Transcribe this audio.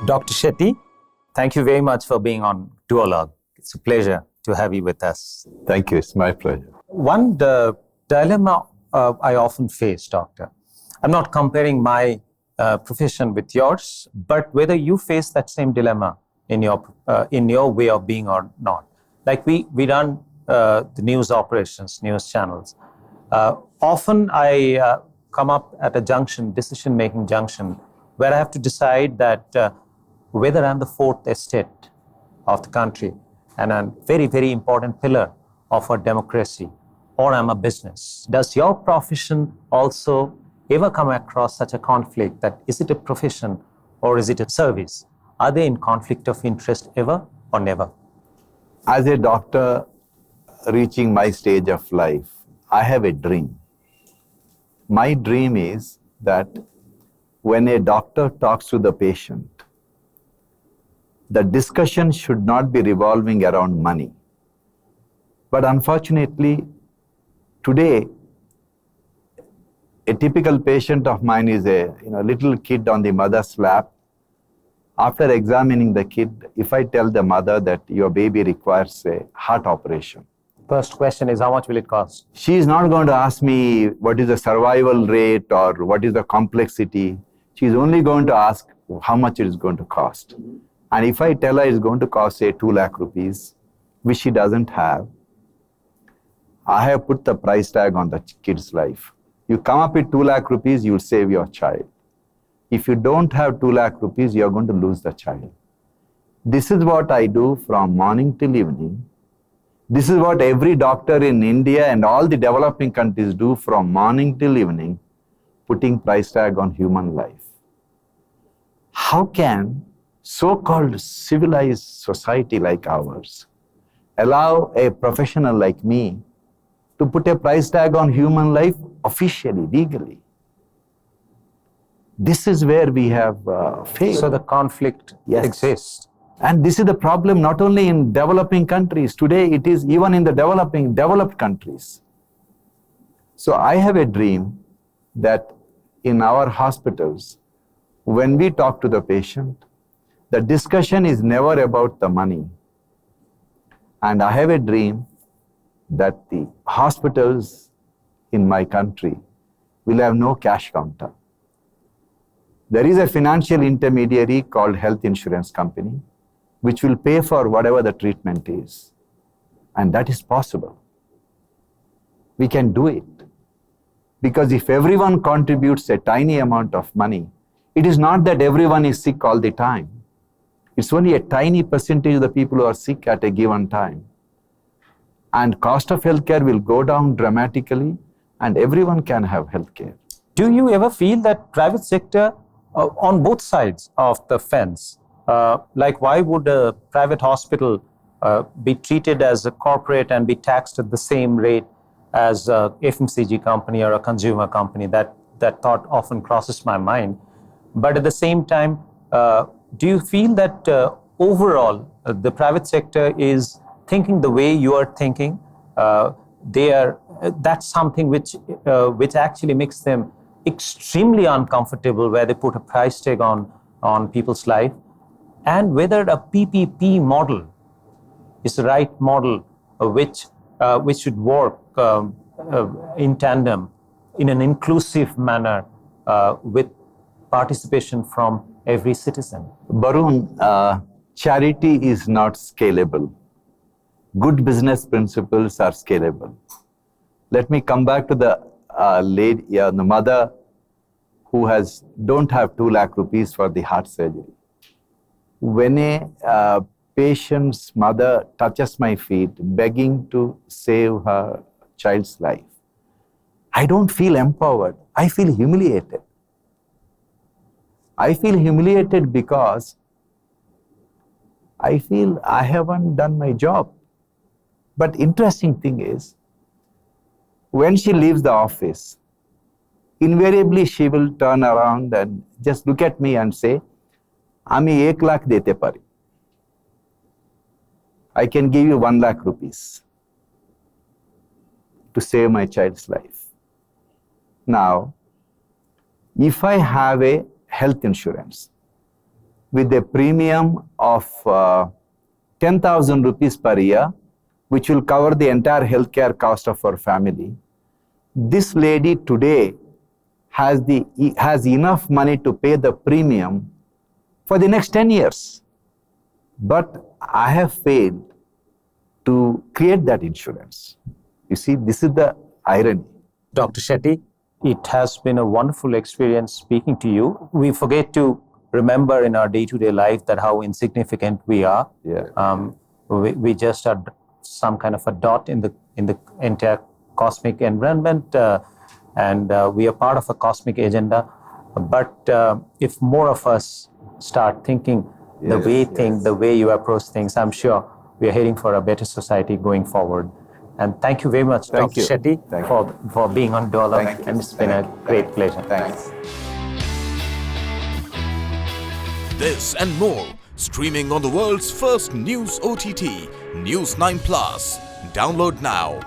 Dr. Shetty, thank you very much for being on Duologue. It's a pleasure to have you with us. Thank you. It's my pleasure. One dilemma I often face, Doctor, I'm not comparing my profession with yours, but whether you face that same dilemma in your way of being or not. Like we run the news operations, news channels. Often I come up at a junction, decision-making junction, where I have to decide that whether I'm the fourth estate of the country and a very, very important pillar of our democracy, or I'm a business. Does your profession also ever come across such a conflict that is it a profession or is it a service? Are they in conflict of interest ever or never? As a doctor reaching my stage of life, I have a dream. My dream is that when a doctor talks to the patient, the discussion should not be revolving around money. But unfortunately, today, a typical patient of mine is a little kid on the mother's lap. After examining the kid, if I tell the mother that your baby requires a heart operation, First question is, how much will it cost? she is not going to ask me what is the survival rate or what is the complexity. She is only going to ask how much it is going to cost. And if I tell her it's going to cost, say, 2 lakh rupees, which she doesn't have, I have put the price tag on the kid's life. You come up with 2 lakh rupees, you will save your child. If you don't have 2 lakh rupees, you are going to lose the child. This is what I do from morning till evening. This is what every doctor in India and all the developing countries do from morning till evening, putting price tag on human life. How can so-called civilized society like ours allow a professional like me to put a price tag on human life officially, legally? This is where we have failed. So the conflict exists. And this is the problem not only in developing countries. Today it is even in the developed countries. So I have a dream that in our hospitals, when we talk to the patient, the discussion is never about the money. And I have a dream that the hospitals in my country will have no cash counter. There is a financial intermediary called health insurance company, which will pay for whatever the treatment is. And that is possible. We can do it. Because if everyone contributes a tiny amount of money, it is not that everyone is sick all the time. It's only a tiny percentage of the people who are sick at a given time. And cost of healthcare will go down dramatically and everyone can have healthcare. Do you ever feel that private sector on both sides of the fence, like why would a private hospital be treated as a corporate and be taxed at the same rate as a FMCG company or a consumer company? That thought often crosses my mind. But at the same time, do you feel that overall the private sector is thinking the way you are thinking? That's something which actually makes them extremely uncomfortable, where they put a price tag on people's life, and whether a PPP model is the right model which should work in tandem in an inclusive manner with participation from every citizen. Barun, charity is not scalable. Good business principles are scalable. Let me come back to the the mother who don't have 2 lakh rupees for the heart surgery. When a patient's mother touches my feet begging to save her child's life, I don't feel empowered. I feel humiliated. I feel humiliated because I feel I haven't done my job. But interesting thing is, when she leaves the office, invariably she will turn around and just look at me and say, "Ami 1 lakh dete pari. I can give you 1 lakh rupees to save my child's life." Now, if I have a health insurance, with a premium of 10,000 rupees per year, which will cover the entire healthcare cost of her family. This lady today has enough money to pay the premium for the next 10 years. But I have failed to create that insurance. You see, this is the irony. Dr. Shetty, it has been a wonderful experience speaking to you. We forget to remember in our day-to-day life that how insignificant we are. Yeah. We just are some kind of a dot in the entire cosmic environment, and we are part of a cosmic agenda. But if more of us start thinking the way you approach things, I'm sure we are heading for a better society going forward. And thank you very much, Dr. Shetty, for being on Duologue, and it's been a great pleasure. Thanks. This and more streaming on the world's first news OTT, News 9 Plus. Download now.